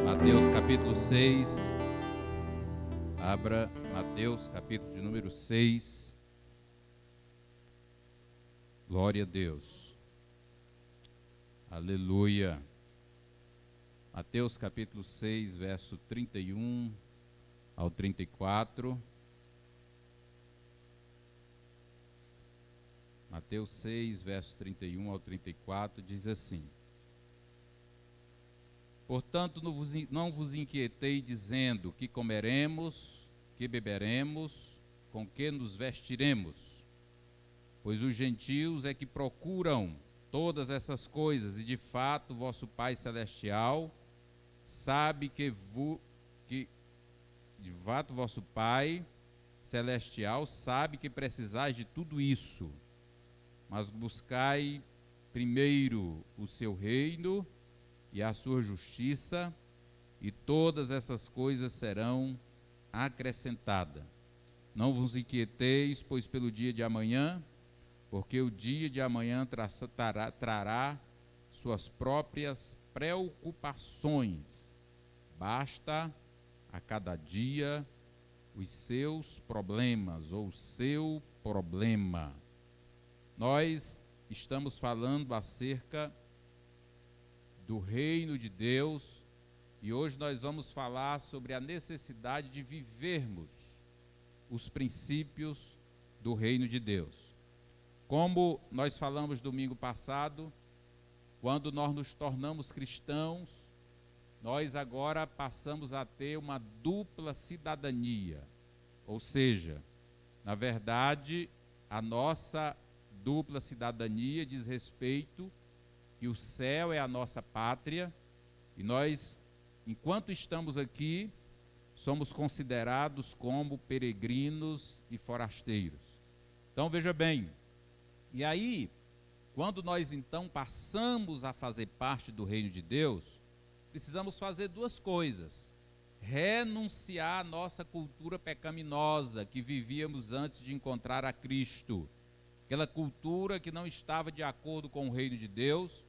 Mateus capítulo 6, abra Mateus capítulo de número 6, glória a Deus, aleluia. Mateus capítulo 6, verso 31 ao 34, Mateus 6, verso 31 ao 34, diz assim: Portanto, não vos inquietei dizendo que comeremos, que beberemos, com que nos vestiremos, pois os gentios é que procuram todas essas coisas, e de fato vosso Pai Celestial sabe vosso Pai Celestial sabe que precisais de tudo isso, mas buscai primeiro o seu reino e a sua justiça, e todas essas coisas serão acrescentadas. Não vos inquieteis, pois pelo dia de amanhã, porque o dia de amanhã trará suas próprias preocupações. Basta a cada dia os seus problemas, ou o seu problema. Nós estamos falando acerca do reino de Deus, e hoje nós vamos falar sobre a necessidade de vivermos os princípios do reino de Deus. Como nós falamos domingo passado, quando nós nos tornamos cristãos, nós agora passamos a ter uma dupla cidadania, ou seja, na verdade, a nossa dupla cidadania diz respeito que o céu é a nossa pátria, e nós, enquanto estamos aqui, somos considerados como peregrinos e forasteiros. Então veja bem, e aí, quando nós então passamos a fazer parte do reino de Deus, precisamos fazer duas coisas: renunciar à nossa cultura pecaminosa que vivíamos antes de encontrar a Cristo, aquela cultura que não estava de acordo com o reino de Deus,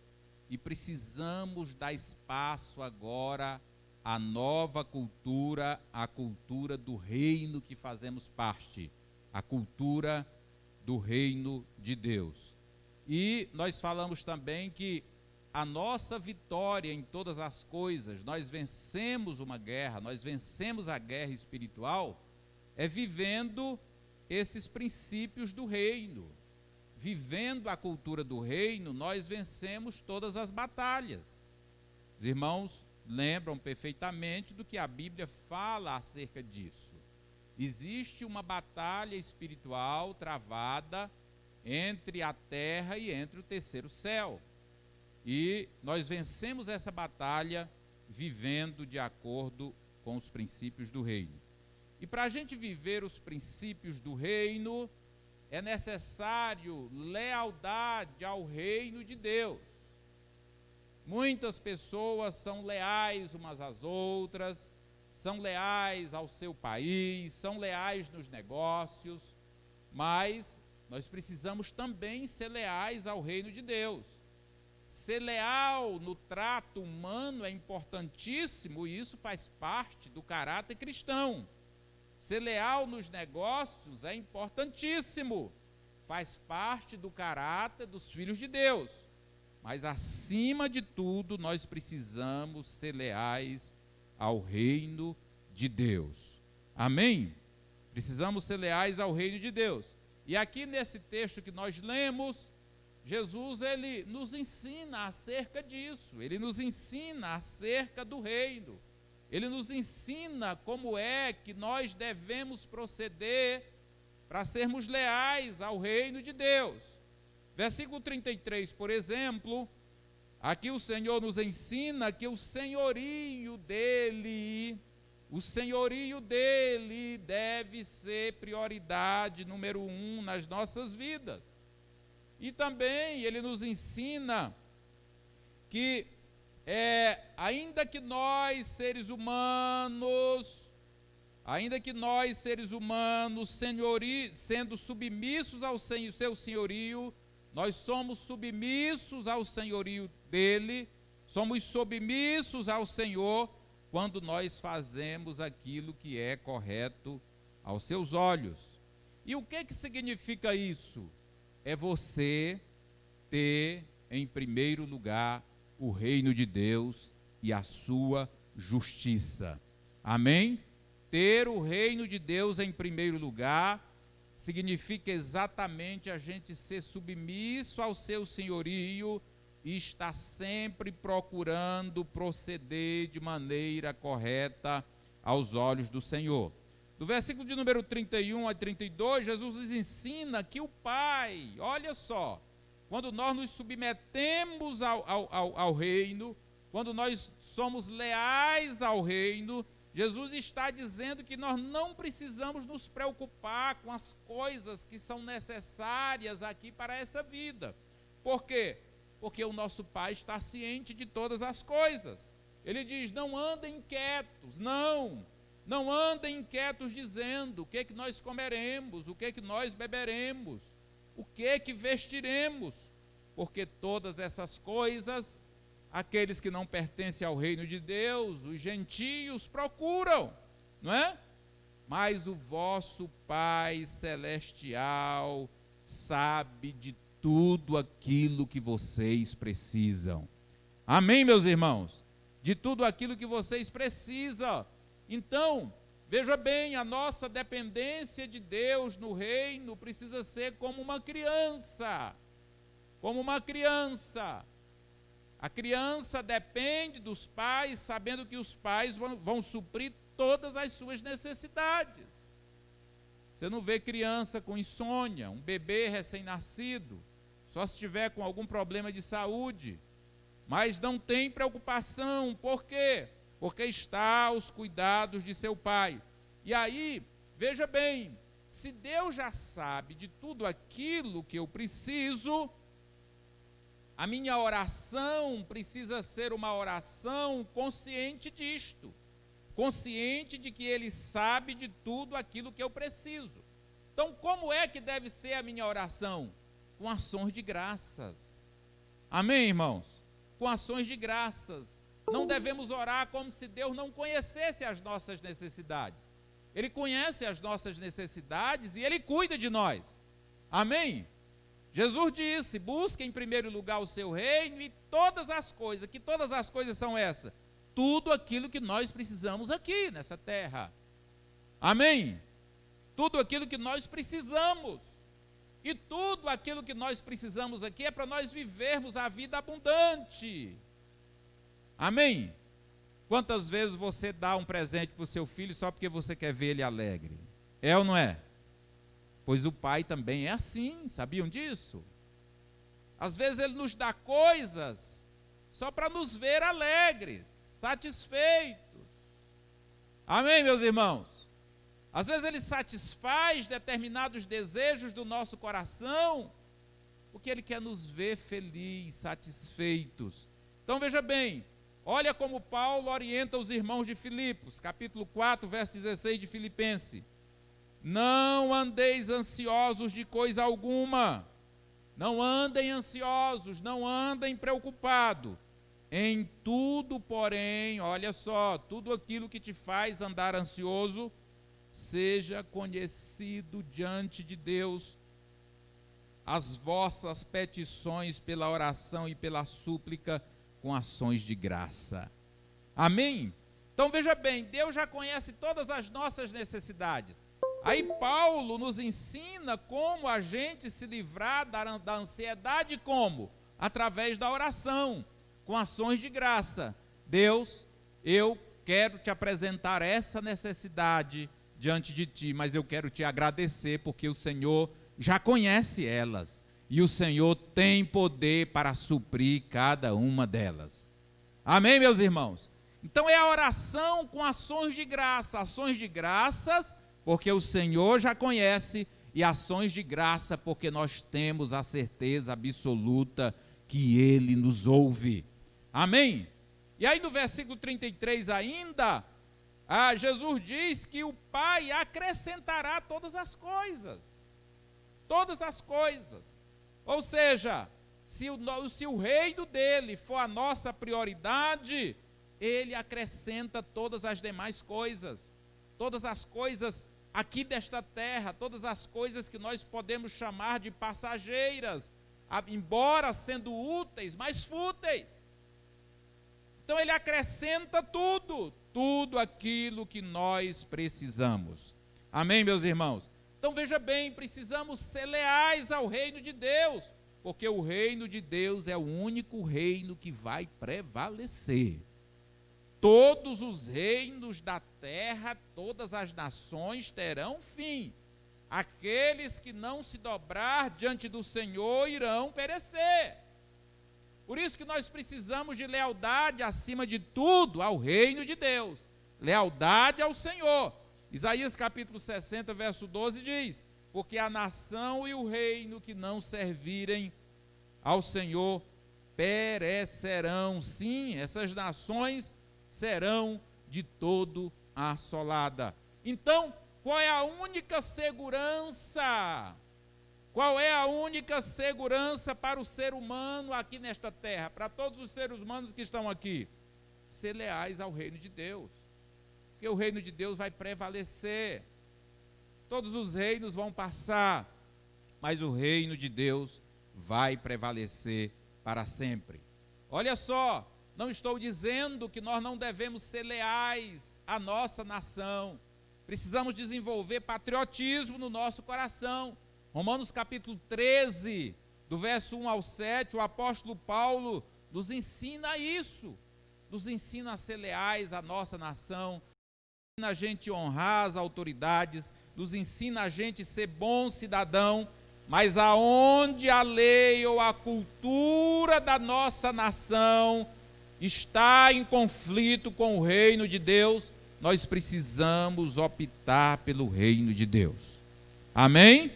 e precisamos dar espaço agora à nova cultura, a cultura do reino que fazemos parte, a cultura do reino de Deus. E nós falamos também que a nossa vitória em todas as coisas, nós vencemos uma guerra, nós vencemos a guerra espiritual, é vivendo esses princípios do reino. Vivendo a cultura do reino, nós vencemos todas as batalhas. Os irmãos lembram perfeitamente do que a Bíblia fala acerca disso. Existe uma batalha espiritual travada entre a terra e entre o terceiro céu. E nós vencemos essa batalha vivendo de acordo com os princípios do reino. E para a gente viver os princípios do reino, é necessário lealdade ao reino de Deus. Muitas pessoas são leais umas às outras, são leais ao seu país, são leais nos negócios, mas nós precisamos também ser leais ao reino de Deus. Ser leal no trato humano é importantíssimo, e isso faz parte do caráter cristão. Ser leal nos negócios é importantíssimo, faz parte do caráter dos filhos de Deus. Mas, acima de tudo, nós precisamos ser leais ao reino de Deus. Amém? Precisamos ser leais ao reino de Deus. E aqui nesse texto que nós lemos, Jesus, ele nos ensina acerca disso, ele nos ensina acerca do reino. Ele nos ensina como é que nós devemos proceder para sermos leais ao reino de Deus. Versículo 33, por exemplo, aqui o Senhor nos ensina que o senhorio dele deve ser prioridade número 1 nas nossas vidas. E também ele nos ensina que ainda que nós seres humanos, sendo submissos ao seu senhorio, nós somos submissos ao senhorio dele, somos submissos ao Senhor, quando nós fazemos aquilo que é correto aos seus olhos. E o que significa isso? É você ter em primeiro lugar o reino de Deus e a sua justiça. Amém? Ter o reino de Deus em primeiro lugar significa exatamente a gente ser submisso ao seu senhorio e estar sempre procurando proceder de maneira correta aos olhos do Senhor. Do versículo de número 31 a 32, Jesus nos ensina que o Pai, olha só, quando nós nos submetemos ao reino, quando nós somos leais ao reino, Jesus está dizendo que nós não precisamos nos preocupar com as coisas que são necessárias aqui para essa vida. Por quê? Porque o nosso Pai está ciente de todas as coisas. Ele diz, não andem inquietos, não andem inquietos dizendo o que nós comeremos, o que nós beberemos, o que vestiremos, porque todas essas coisas, aqueles que não pertencem ao reino de Deus, os gentios, procuram, não é? Mas o vosso Pai Celestial sabe de tudo aquilo que vocês precisam. Amém, meus irmãos? De tudo aquilo que vocês precisam. Então, veja bem, a nossa dependência de Deus no reino precisa ser como uma criança. Como uma criança. A criança depende dos pais, sabendo que os pais vão suprir todas as suas necessidades. Você não vê criança com insônia, um bebê recém-nascido, só se estiver com algum problema de saúde, mas não tem preocupação. Por quê? Porque está aos cuidados de seu pai. E aí, veja bem, se Deus já sabe de tudo aquilo que eu preciso, a minha oração precisa ser uma oração consciente disto, consciente de que Ele sabe de tudo aquilo que eu preciso. Então, como é que deve ser a minha oração? Com ações de graças. Amém, irmãos? Com ações de graças. Não devemos orar como se Deus não conhecesse as nossas necessidades. Ele conhece as nossas necessidades e Ele cuida de nós. Amém? Jesus disse, busque em primeiro lugar o seu reino e todas as coisas. Que todas as coisas são essas? Tudo aquilo que nós precisamos aqui nessa terra. Amém? Tudo aquilo que nós precisamos. E tudo aquilo que nós precisamos aqui é para nós vivermos a vida abundante. Amém? Quantas vezes você dá um presente para o seu filho só porque você quer ver ele alegre? É ou não é? Pois o pai também é assim, sabiam disso? Às vezes ele nos dá coisas só para nos ver alegres, satisfeitos. Amém, meus irmãos? Às vezes ele satisfaz determinados desejos do nosso coração, porque ele quer nos ver felizes, satisfeitos. Então veja bem, olha como Paulo orienta os irmãos de Filipos, capítulo 4, verso 16 de Filipenses. Não andeis ansiosos de coisa alguma, não andem ansiosos, não andem preocupados. Em tudo, porém, olha só, tudo aquilo que te faz andar ansioso, seja conhecido diante de Deus as vossas petições pela oração e pela súplica com ações de graça. Amém? Então veja bem, Deus já conhece todas as nossas necessidades. Aí Paulo nos ensina como a gente se livrar da ansiedade, como? Através da oração, com ações de graça. Deus, eu quero te apresentar essa necessidade diante de ti, mas eu quero te agradecer porque o Senhor já conhece elas e o Senhor tem poder para suprir cada uma delas. Amém, meus irmãos? Então é a oração com ações de graças, porque o Senhor já conhece, e ações de graça, porque nós temos a certeza absoluta que Ele nos ouve. Amém? E aí no versículo 33 ainda, Jesus diz que o Pai acrescentará todas as coisas. Todas as coisas. Ou seja, se o reino dele for a nossa prioridade, Ele acrescenta todas as demais coisas, todas as coisas aqui desta terra, todas as coisas que nós podemos chamar de passageiras, embora sendo úteis, mas fúteis. Então ele acrescenta tudo aquilo que nós precisamos. Amém, meus irmãos? Então veja bem, precisamos ser leais ao reino de Deus, porque o reino de Deus é o único reino que vai prevalecer. Todos os reinos da terra, todas as nações terão fim. Aqueles que não se dobrar diante do Senhor irão perecer. Por isso que nós precisamos de lealdade acima de tudo ao reino de Deus. Lealdade ao Senhor. Isaías capítulo 60, verso 12 diz: porque a nação e o reino que não servirem ao Senhor perecerão. Sim, essas nações serão de todo assoladas. Então, qual é a única segurança? Qual é a única segurança para o ser humano aqui nesta terra? Para todos os seres humanos que estão aqui? Ser leais ao reino de Deus. Porque o reino de Deus vai prevalecer. Todos os reinos vão passar, mas o reino de Deus vai prevalecer para sempre. Olha só, não estou dizendo que nós não devemos ser leais à nossa nação. Precisamos desenvolver patriotismo no nosso coração. Romanos capítulo 13, do verso 1 ao 7, o apóstolo Paulo nos ensina isso. Nos ensina a ser leais à nossa nação, nos ensina a gente honrar as autoridades, nos ensina a gente ser bom cidadão, mas aonde a lei ou a cultura da nossa nação está em conflito com o reino de Deus, nós precisamos optar pelo reino de Deus. Amém?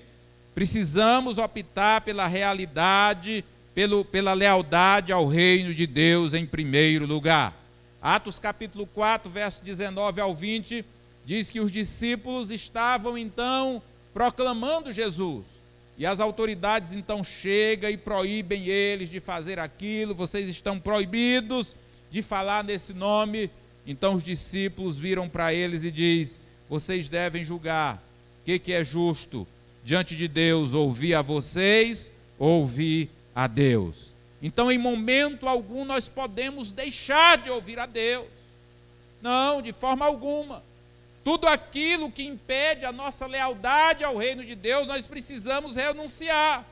Precisamos optar pela realidade, pela lealdade ao reino de Deus em primeiro lugar. Atos capítulo 4, verso 19 ao 20, diz que os discípulos estavam então proclamando Jesus. E as autoridades então chegam e proíbem eles de fazer aquilo. Vocês estão proibidos de falar nesse nome. Então os discípulos viram para eles e diz: vocês devem julgar o que é justo diante de Deus, ouvir a vocês, ouvir a Deus. Então, em momento algum, nós podemos deixar de ouvir a Deus. Não, de forma alguma. Tudo aquilo que impede a nossa lealdade ao reino de Deus, nós precisamos renunciar.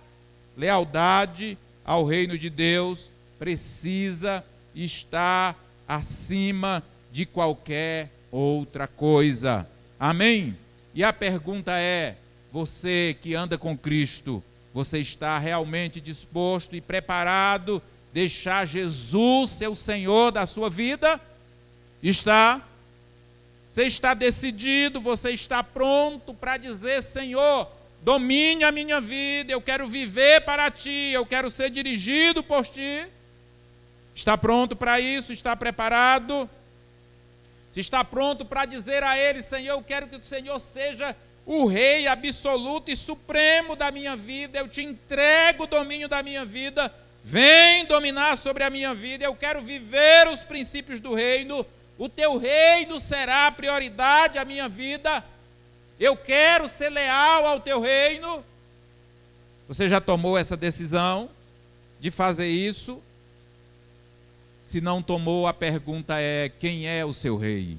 Lealdade ao reino de Deus precisa estar acima de qualquer outra coisa. Amém? E a pergunta é: você que anda com Cristo, você está realmente disposto e preparado a deixar Jesus ser o Senhor da sua vida? Está? Você está decidido, você está pronto para dizer: Senhor, domine a minha vida, eu quero viver para Ti, eu quero ser dirigido por Ti? Está pronto para isso? Está preparado? Se está pronto para dizer a Ele: Senhor, eu quero que o Senhor seja o Rei absoluto e supremo da minha vida, eu te entrego o domínio da minha vida, vem dominar sobre a minha vida, eu quero viver os princípios do reino, o teu reino será a prioridade à minha vida, eu quero ser leal ao teu reino. Você já tomou essa decisão de fazer isso? Se não tomou, a pergunta é: quem é o seu rei?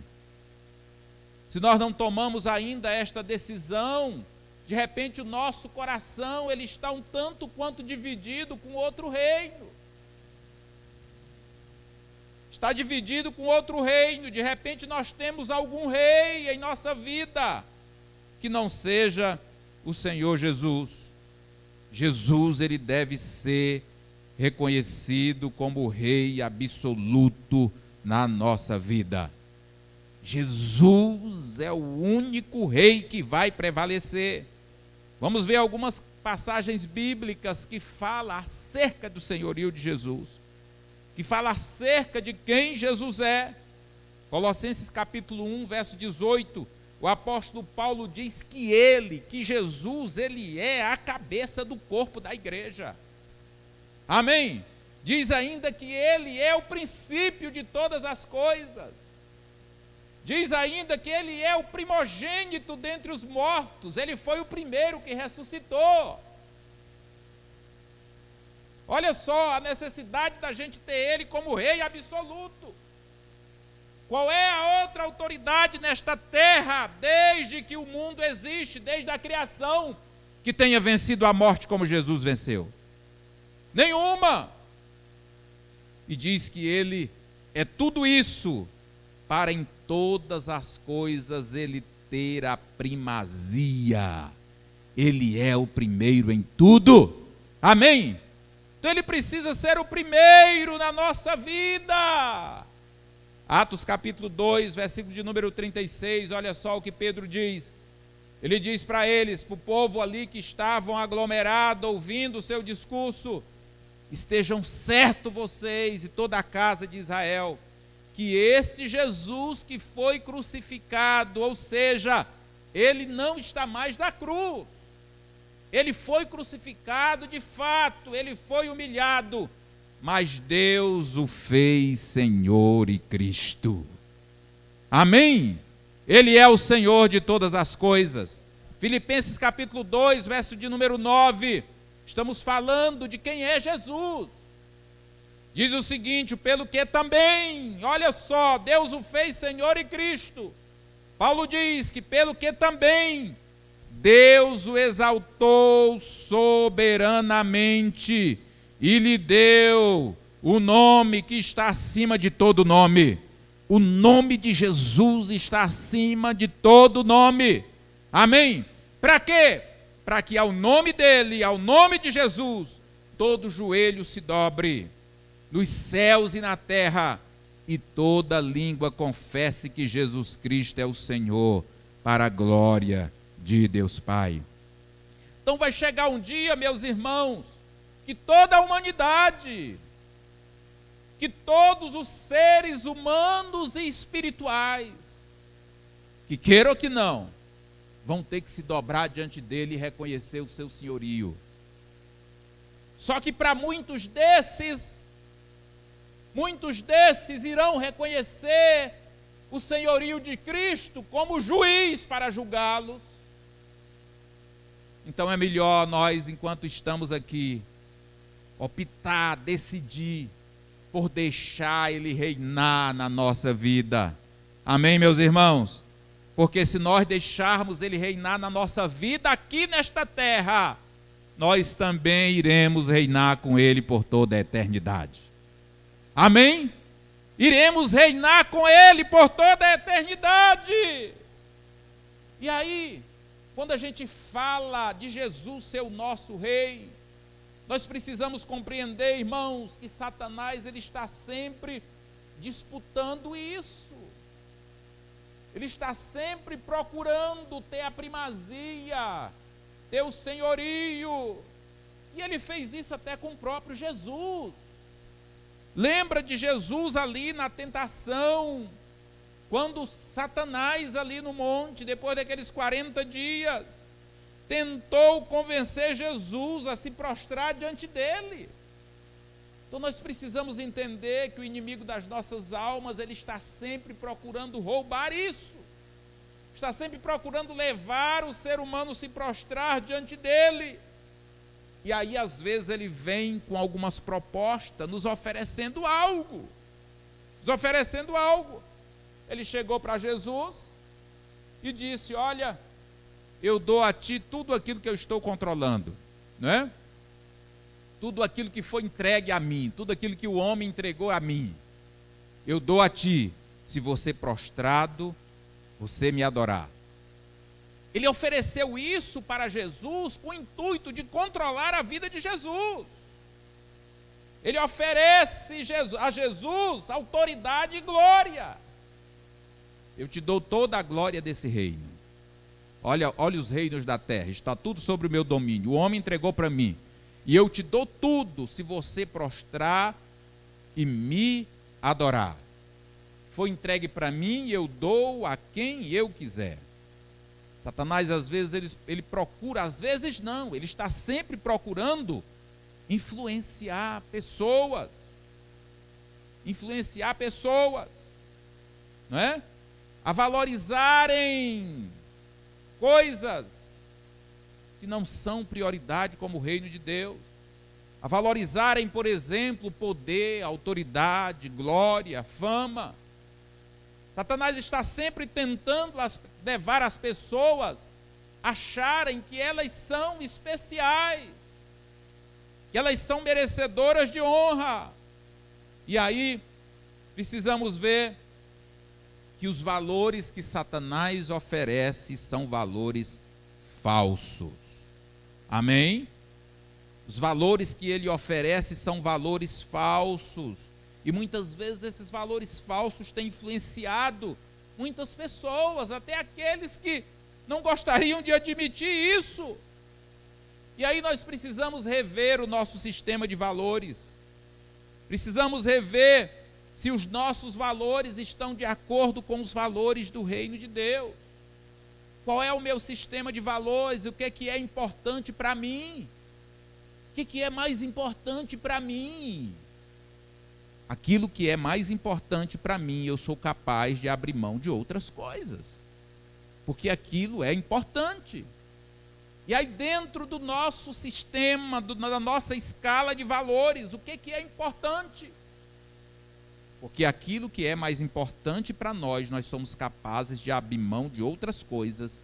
Se nós não tomamos ainda esta decisão, de repente o nosso coração ele está um tanto quanto dividido com outro reino. Está dividido com outro reino. De repente nós temos algum rei em nossa vida que não seja o Senhor Jesus. Jesus, ele deve ser reconhecido como o Rei absoluto na nossa vida. Jesus é o único Rei que vai prevalecer. Vamos ver algumas passagens bíblicas que falam acerca do senhorio de Jesus, que falam acerca de quem Jesus é. Colossenses capítulo 1, verso 18, o apóstolo Paulo diz que Jesus, ele é a cabeça do corpo da igreja. Amém? Diz ainda que ele é o princípio de todas as coisas. Diz ainda que ele é o primogênito dentre os mortos. Ele foi o primeiro que ressuscitou. Olha só a necessidade da gente ter ele como rei absoluto. Qual é a outra autoridade nesta terra, desde que o mundo existe, desde a criação, que tenha vencido a morte como Jesus venceu? Nenhuma. E diz que ele é tudo isso, para em todas as coisas ele ter a primazia. Ele é o primeiro em tudo. Amém? Então ele precisa ser o primeiro na nossa vida. Atos capítulo 2, versículo de número 36, olha só o que Pedro diz. Ele diz para eles, para o povo ali que estavam aglomerados, ouvindo o seu discurso: estejam certos vocês e toda a casa de Israel, que este Jesus que foi crucificado, ou seja, ele não está mais na cruz. Ele foi crucificado de fato, ele foi humilhado, mas Deus o fez Senhor e Cristo. Amém? Ele é o Senhor de todas as coisas. Filipenses capítulo 2, verso de número 9, estamos falando de quem é Jesus. Diz o seguinte: pelo que também, olha só, Deus o fez Senhor e Cristo. Paulo diz que pelo que também Deus o exaltou soberanamente e lhe deu o nome que está acima de todo nome. O nome de Jesus está acima de todo nome. Amém? Para quê? Para que ao nome dele, ao nome de Jesus, todo joelho se dobre, nos céus e na terra, e toda língua confesse que Jesus Cristo é o Senhor, para a glória de Deus Pai. Então vai chegar um dia, meus irmãos, que toda a humanidade, que todos os seres humanos e espirituais, que queiram ou que não, vão ter que se dobrar diante dele e reconhecer o seu senhorio. Só que para muitos desses irão reconhecer o senhorio de Cristo como juiz para julgá-los. Então é melhor nós, enquanto estamos aqui, optar, decidir por deixar ele reinar na nossa vida. Amém, meus irmãos? Porque se nós deixarmos ele reinar na nossa vida aqui nesta terra, nós também iremos reinar com ele por toda a eternidade. Amém? Iremos reinar com ele por toda a eternidade. E aí, quando a gente fala de Jesus ser o nosso rei, nós precisamos compreender, irmãos, que Satanás ele está sempre disputando isso. Ele está sempre procurando ter a primazia, ter o senhorio. E ele fez isso até com o próprio Jesus. Lembra de Jesus ali na tentação, quando Satanás ali no monte, depois daqueles 40 dias, tentou convencer Jesus a se prostrar diante dele. Então nós precisamos entender que o inimigo das nossas almas, ele está sempre procurando roubar isso. Está sempre procurando levar o ser humano a se prostrar diante dele. E aí às vezes ele vem com algumas propostas, nos oferecendo algo. Ele chegou para Jesus e disse: olha, eu dou a ti tudo aquilo que eu estou controlando, não é? Tudo aquilo que foi entregue a mim, tudo aquilo que o homem entregou a mim, eu dou a ti, se você prostrado, você me adorar. Ele ofereceu isso para Jesus com o intuito de controlar a vida de Jesus. Ele oferece a Jesus autoridade e glória. Eu te dou toda a glória desse reino. Olha os reinos da terra, está tudo sobre o meu domínio. O homem entregou para mim. E eu te dou tudo se você prostrar e me adorar. Foi entregue para mim e eu dou a quem eu quiser. Satanás às vezes ele procura, às vezes não, ele está sempre procurando influenciar pessoas. Influenciar pessoas, não é? A valorizarem coisas que não são prioridade como o reino de Deus. A valorizarem, por exemplo, poder, autoridade, glória, fama. Satanás está sempre tentando levar as pessoas a acharem que elas são especiais, que elas são merecedoras de honra. E aí, precisamos ver que os valores que Satanás oferece são valores falsos. Amém? Os valores que ele oferece são valores falsos. E muitas vezes esses valores falsos têm influenciado muitas pessoas, até aqueles que não gostariam de admitir isso. E aí nós precisamos rever o nosso sistema de valores. Precisamos rever se os nossos valores estão de acordo com os valores do reino de Deus. Qual é o meu sistema de valores? O que é importante para mim? O que é mais importante para mim? Aquilo que é mais importante para mim, eu sou capaz de abrir mão de outras coisas, porque aquilo é importante. E aí dentro do nosso sistema, da nossa escala de valores, o que é importante? Porque aquilo que é mais importante para nós somos capazes de abrir mão de outras coisas.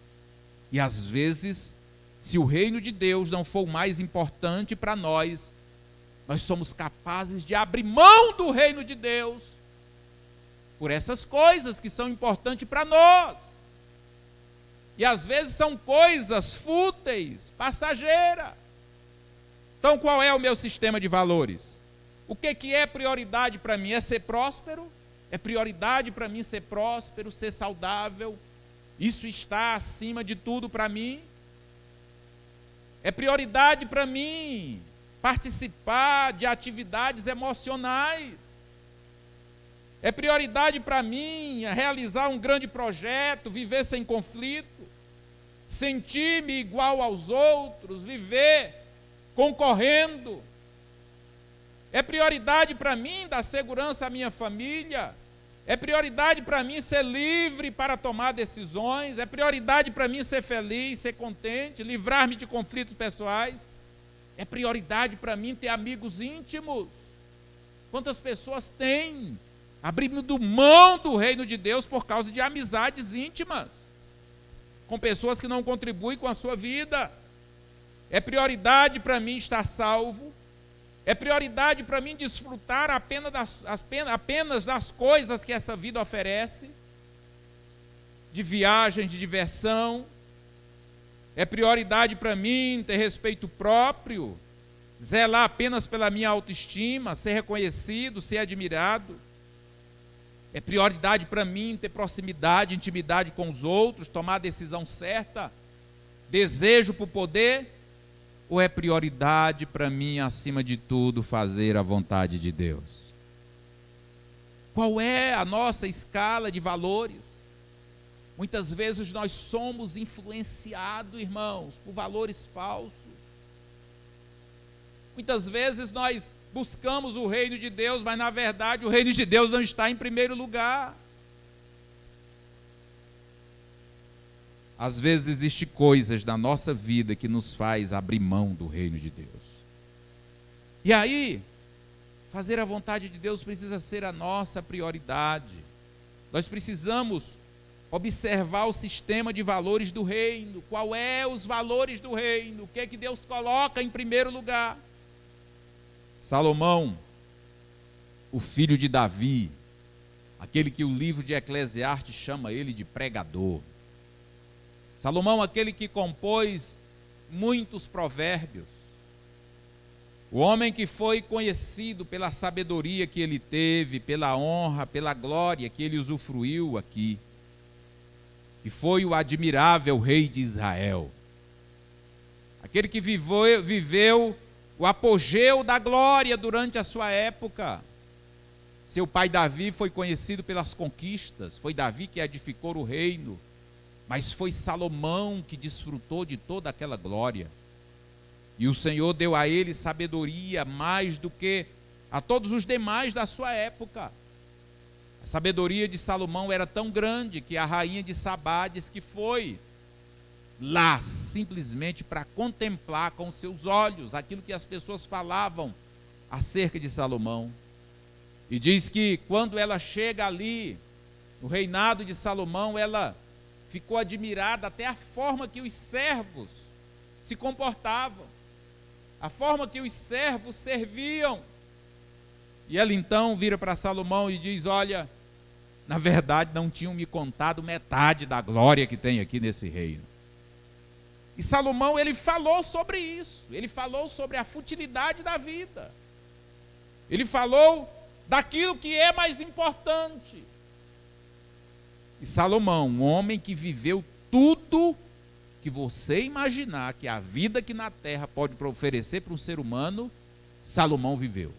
E às vezes, se o reino de Deus não for o mais importante para nós somos capazes de abrir mão do reino de Deus por essas coisas que são importantes para nós. E às vezes são coisas fúteis, passageiras. Então qual é o meu sistema de valores? O que é prioridade para mim? É ser próspero? É prioridade para mim ser próspero, ser saudável? Isso está acima de tudo para mim? É prioridade para mim participar de atividades emocionais? É prioridade para mim realizar um grande projeto, viver sem conflito, sentir-me igual aos outros, viver concorrendo? É prioridade para mim dar segurança à minha família? É prioridade para mim ser livre para tomar decisões? É prioridade para mim ser feliz, ser contente, livrar-me de conflitos pessoais? É prioridade para mim ter amigos íntimos? Quantas pessoas têm abrindo mão do reino de Deus por causa de amizades íntimas, com pessoas que não contribuem com a sua vida? É prioridade para mim estar salvo? É prioridade para mim desfrutar apenas das coisas que essa vida oferece? De viagem, de diversão? É prioridade para mim ter respeito próprio? Zelar apenas pela minha autoestima, ser reconhecido, ser admirado? É prioridade para mim ter proximidade, intimidade com os outros, tomar a decisão certa? Desejo por poder? Ou é prioridade para mim, acima de tudo, fazer a vontade de Deus? Qual é a nossa escala de valores? Muitas vezes nós somos influenciados, irmãos, por valores falsos. Muitas vezes nós buscamos o reino de Deus, mas na verdade o reino de Deus não está em primeiro lugar. Às vezes existem coisas na nossa vida que nos faz abrir mão do reino de Deus. E aí, fazer a vontade de Deus precisa ser a nossa prioridade. Nós precisamos observar o sistema de valores do reino. Qual é os valores do reino? O que é que Deus coloca em primeiro lugar? Salomão, o filho de Davi, aquele que o livro de Eclesiastes chama ele de pregador. Salomão, aquele que compôs muitos provérbios. O homem que foi conhecido pela sabedoria que ele teve, pela honra, pela glória que ele usufruiu aqui. Que foi o admirável rei de Israel. Aquele que viveu o apogeu da glória durante a sua época. Seu pai Davi foi conhecido pelas conquistas, foi Davi que edificou o reino, mas foi Salomão que desfrutou de toda aquela glória. E o Senhor deu a ele sabedoria mais do que a todos os demais da sua época. A sabedoria de Salomão era tão grande que a rainha de Sabá diz que foi lá simplesmente para contemplar com os seus olhos aquilo que as pessoas falavam acerca de Salomão. E diz que quando ela chega ali, no reinado de Salomão, ela ficou admirada até a forma que os servos se comportavam, a forma que os servos serviam. E ela então vira para Salomão e diz: olha, na verdade não tinham me contado metade da glória que tem aqui nesse reino. E Salomão, ele falou sobre isso, ele falou sobre a futilidade da vida, ele falou daquilo que é mais importante. E Salomão, um homem que viveu tudo que você imaginar que a vida aqui na terra pode oferecer para um ser humano, Salomão viveu.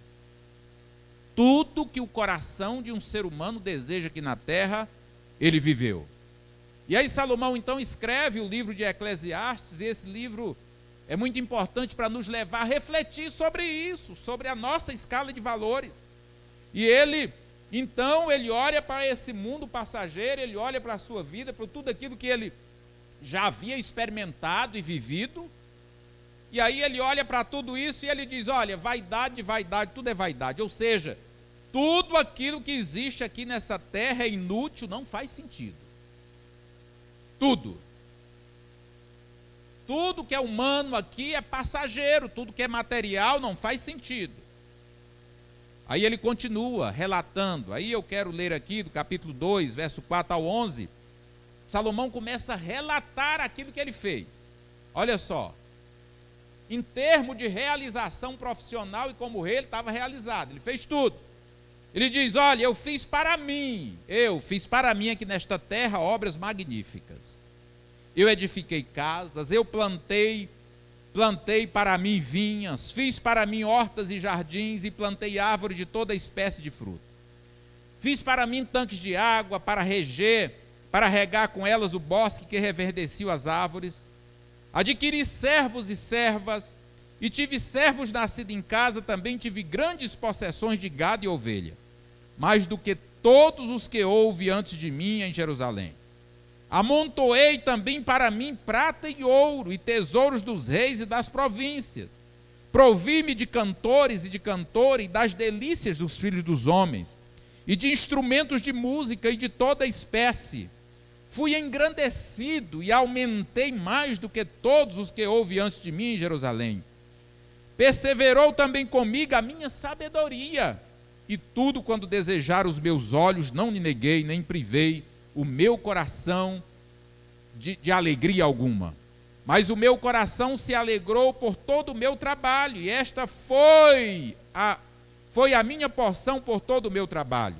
Tudo que o coração de um ser humano deseja aqui na terra, ele viveu. E aí Salomão então escreve o livro de Eclesiastes, e esse livro é muito importante para nos levar a refletir sobre isso, sobre a nossa escala de valores. E ele olha para esse mundo passageiro, ele olha para a sua vida, para tudo aquilo que ele já havia experimentado e vivido, e aí ele olha para tudo isso e ele diz: olha, vaidade, vaidade, tudo é vaidade, ou seja, tudo aquilo que existe aqui nessa terra é inútil, não faz sentido. Tudo que é humano aqui é passageiro, tudo que é material não faz sentido. Aí ele continua relatando, aí eu quero ler aqui do capítulo 2, verso 4 ao 11, Salomão começa a relatar aquilo que ele fez. Olha só, em termos de realização profissional e como rei, ele estava realizado, ele fez tudo. Ele diz: olha, eu fiz para mim aqui nesta terra obras magníficas. Eu edifiquei casas, eu plantei para mim vinhas, fiz para mim hortas e jardins e plantei árvores de toda espécie de fruto. Fiz para mim tanques de água para regar com elas o bosque que reverdecia as árvores. Adquiri servos e servas, e tive servos nascidos em casa, também tive grandes possessões de gado e ovelha, mais do que todos os que houve antes de mim em Jerusalém. Amontoei também para mim prata e ouro, e tesouros dos reis e das províncias. Provi-me de cantores e de cantores, e das delícias dos filhos dos homens, e de instrumentos de música e de toda espécie. Fui engrandecido e aumentei mais do que todos os que houve antes de mim em Jerusalém. Perseverou também comigo a minha sabedoria, e tudo quando desejaram os meus olhos, não me neguei, nem privei o meu coração de alegria alguma. Mas o meu coração se alegrou por todo o meu trabalho, e esta foi a minha porção por todo o meu trabalho.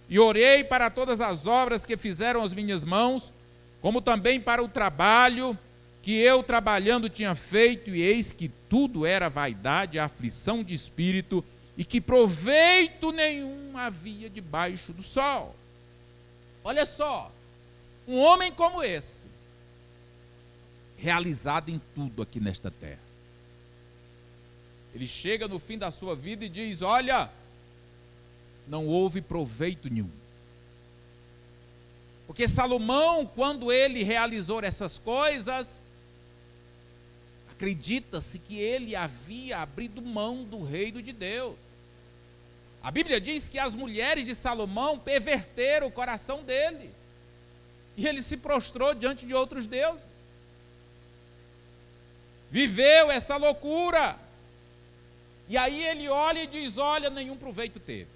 E orei para todas as obras que fizeram as minhas mãos, como também para o trabalho que eu trabalhando tinha feito, e eis que tudo era vaidade, aflição de espírito, e que proveito nenhum havia debaixo do sol. Olha só, um homem como esse, realizado em tudo aqui nesta terra. Ele chega no fim da sua vida e diz: olha, não houve proveito nenhum. Porque Salomão, quando ele realizou essas coisas, acredita-se que ele havia abrido mão do reino de Deus. A Bíblia diz que as mulheres de Salomão perverteram o coração dele, e ele se prostrou diante de outros deuses. Viveu essa loucura. E aí ele olha e diz: olha, nenhum proveito teve.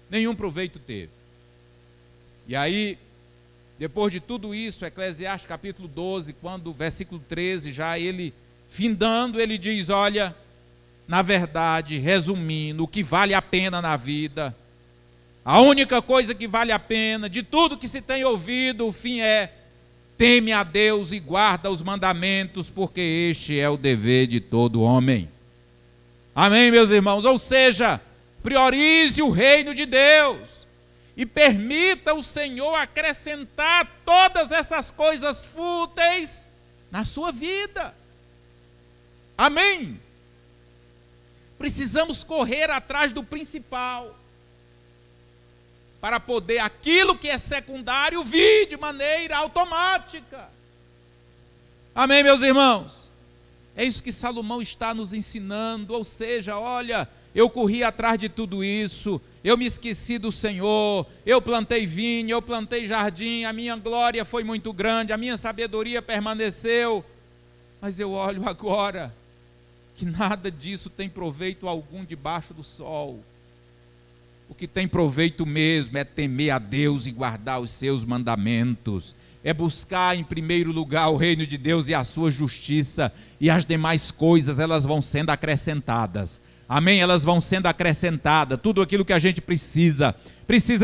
Nenhum proveito teve. E aí, depois de tudo isso, Eclesiastes capítulo 12, quando o versículo 13, já ele findando, ele diz: olha, na verdade, resumindo, o que vale a pena na vida, a única coisa que vale a pena, de tudo que se tem ouvido, o fim é: teme a Deus e guarda os mandamentos, porque este é o dever de todo homem. Amém, meus irmãos? Ou seja, priorize o reino de Deus e permita o Senhor acrescentar todas essas coisas fúteis na sua vida. Amém? Precisamos correr atrás do principal, para poder aquilo que é secundário vir de maneira automática. Amém, meus irmãos? É isso que Salomão está nos ensinando, ou seja, olha, eu corri atrás de tudo isso, eu me esqueci do Senhor, eu plantei vinho, eu plantei jardim, a minha glória foi muito grande, a minha sabedoria permaneceu, mas eu olho agora que nada disso tem proveito algum debaixo do sol. O que tem proveito mesmo é temer a Deus e guardar os seus mandamentos, é buscar em primeiro lugar o reino de Deus e a sua justiça, e as demais coisas elas vão sendo acrescentadas. Amém? Elas vão sendo acrescentadas, tudo aquilo que a gente precisa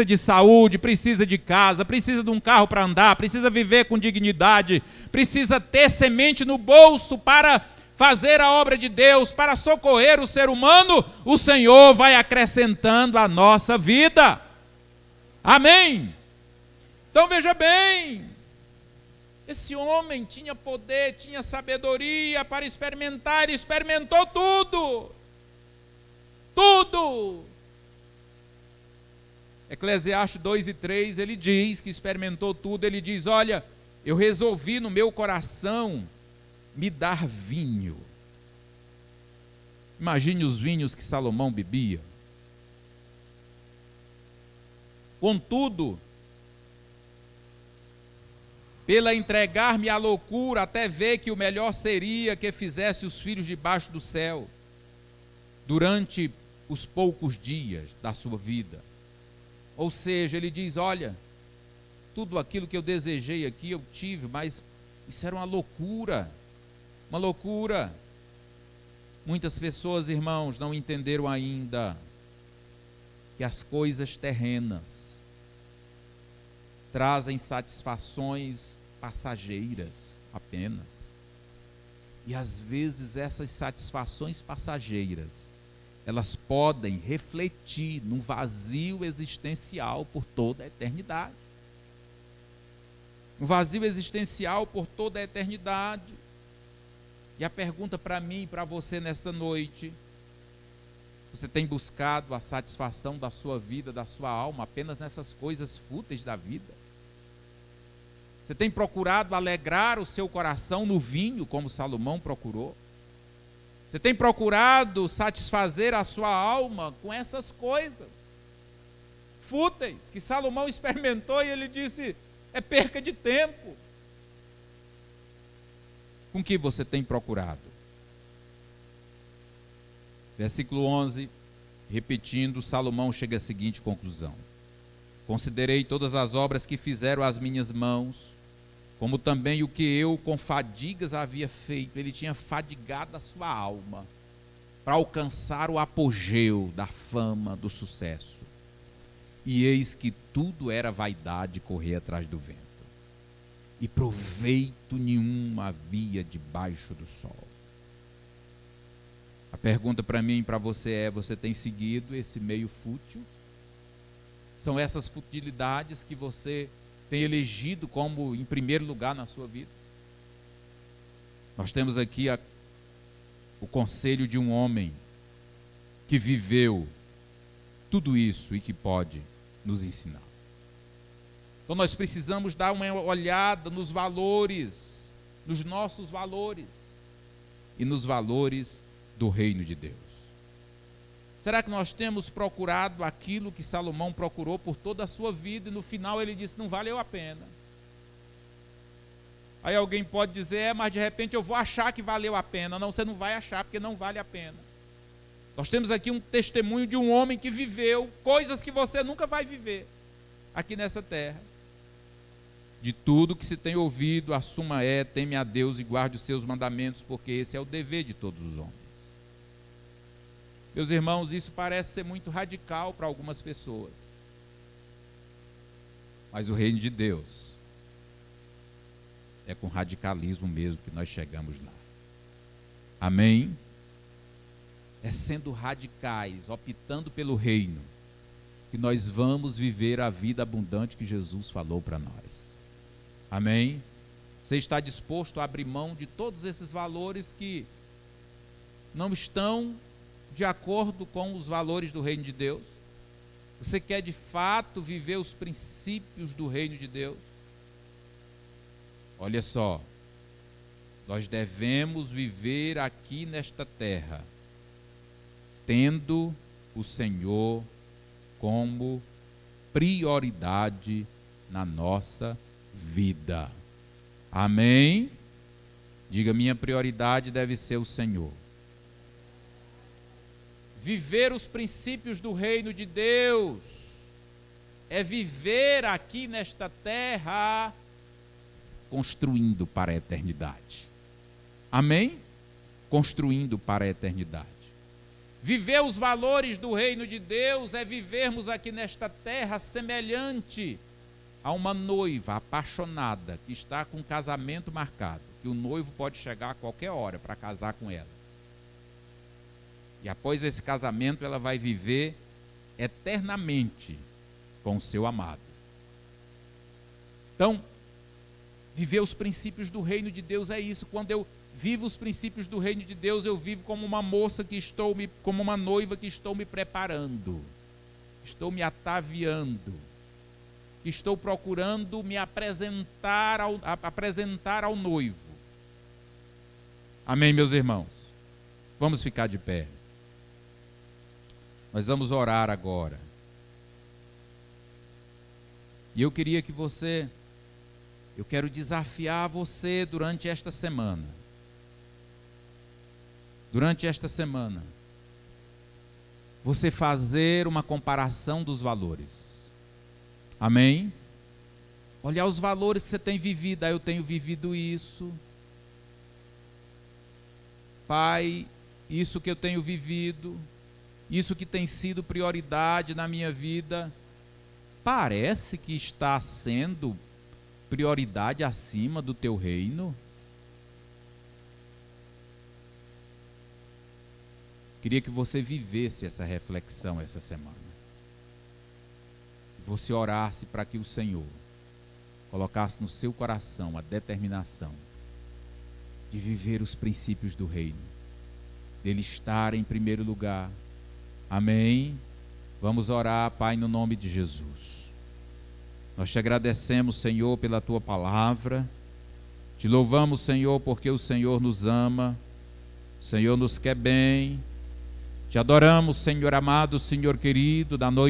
de saúde, precisa de casa, precisa de um carro para andar, precisa viver com dignidade, precisa ter semente no bolso para fazer a obra de Deus, para socorrer o ser humano, o Senhor vai acrescentando a nossa vida. Amém? Então veja bem, esse homem tinha poder, tinha sabedoria para experimentar, ele experimentou tudo. Tudo. Eclesiastes 2:3, ele diz que experimentou tudo, ele diz, olha, eu resolvi no meu coração me dar vinho. Imagine os vinhos que Salomão bebia. Contudo, pela entregar-me à loucura, até ver que o melhor seria que fizesse os filhos debaixo do céu, durante os poucos dias da sua vida. Ou seja, ele diz, olha, tudo aquilo que eu desejei aqui eu tive, mas isso era uma loucura. Uma loucura. Muitas pessoas, irmãos, não entenderam ainda que as coisas terrenas trazem satisfações passageiras apenas. E às vezes essas satisfações passageiras, elas podem refletir num vazio existencial por toda a eternidade. Um vazio existencial por toda a eternidade. E a pergunta para mim e para você nesta noite: você tem buscado a satisfação da sua vida, da sua alma, apenas nessas coisas fúteis da vida? Você tem procurado alegrar o seu coração no vinho, como Salomão procurou? Você tem procurado satisfazer a sua alma com essas coisas fúteis que Salomão experimentou e ele disse, é perca de tempo? Com que você tem procurado? Versículo 11, repetindo, Salomão chega à seguinte conclusão: considerei todas as obras que fizeram as minhas mãos, como também o que eu com fadigas havia feito. Ele tinha fadigado a sua alma para alcançar o apogeu da fama, do sucesso. E eis que tudo era vaidade, correr atrás do vento, e proveito nenhum havia debaixo do sol. A pergunta para mim e para você é: você tem seguido esse meio fútil? São essas futilidades que você tem elegido como em primeiro lugar na sua vida? Nós temos aqui o conselho de um homem que viveu tudo isso e que pode nos ensinar. Então nós precisamos dar uma olhada nos valores, nos nossos valores e nos valores do reino de Deus. Será que nós temos procurado aquilo que Salomão procurou por toda a sua vida e no final ele disse, não valeu a pena? Aí alguém pode dizer, mas de repente eu vou achar que valeu a pena. Não, você não vai achar, porque não vale a pena. Nós temos aqui um testemunho de um homem que viveu coisas que você nunca vai viver aqui nessa terra. De tudo que se tem ouvido, a suma teme a Deus e guarde os seus mandamentos, porque esse é o dever de todos os homens. Meus irmãos, isso parece ser muito radical para algumas pessoas. Mas o reino de Deus é com radicalismo mesmo que nós chegamos lá. Amém? É sendo radicais, optando pelo reino, que nós vamos viver a vida abundante que Jesus falou para nós. Amém? Você está disposto a abrir mão de todos esses valores que não estão de acordo com os valores do reino de Deus? Você quer de fato viver os princípios do reino de Deus? Olha só, nós devemos viver aqui nesta terra, tendo o Senhor como prioridade na nossa vida. Amém? Diga, minha prioridade deve ser o Senhor. Viver os princípios do reino de Deus é viver aqui nesta terra construindo para a eternidade. Amém? Construindo para a eternidade. Viver os valores do reino de Deus é vivermos aqui nesta terra semelhante a uma noiva apaixonada que está com um casamento marcado, que o noivo pode chegar a qualquer hora para casar com ela. E após esse casamento ela vai viver eternamente com o seu amado. Então, viver os princípios do reino de Deus é isso. Quando eu vivo os princípios do reino de Deus, eu vivo como uma moça como uma noiva que estou me preparando, estou me ataviando, estou procurando me apresentar ao noivo. Amém, meus irmãos? Vamos ficar de pé. Nós vamos orar agora. E eu queria que eu quero desafiar você durante esta semana. Durante esta semana, você fazer uma comparação dos valores. Amém? Olhar os valores que você tem vivido. Eu tenho vivido isso. Pai, isso que eu tenho vivido, isso que tem sido prioridade na minha vida, parece que está sendo prioridade acima do teu reino? Queria que você vivesse essa reflexão essa semana. Você orasse para que o Senhor colocasse no seu coração a determinação de viver os princípios do reino, dele estar em primeiro lugar. Amém? Vamos orar, Pai, no nome de Jesus. Nós te agradecemos, Senhor, pela tua palavra. Te louvamos, Senhor, porque o Senhor nos ama, o Senhor nos quer bem. Te adoramos, Senhor amado, Senhor querido, da noite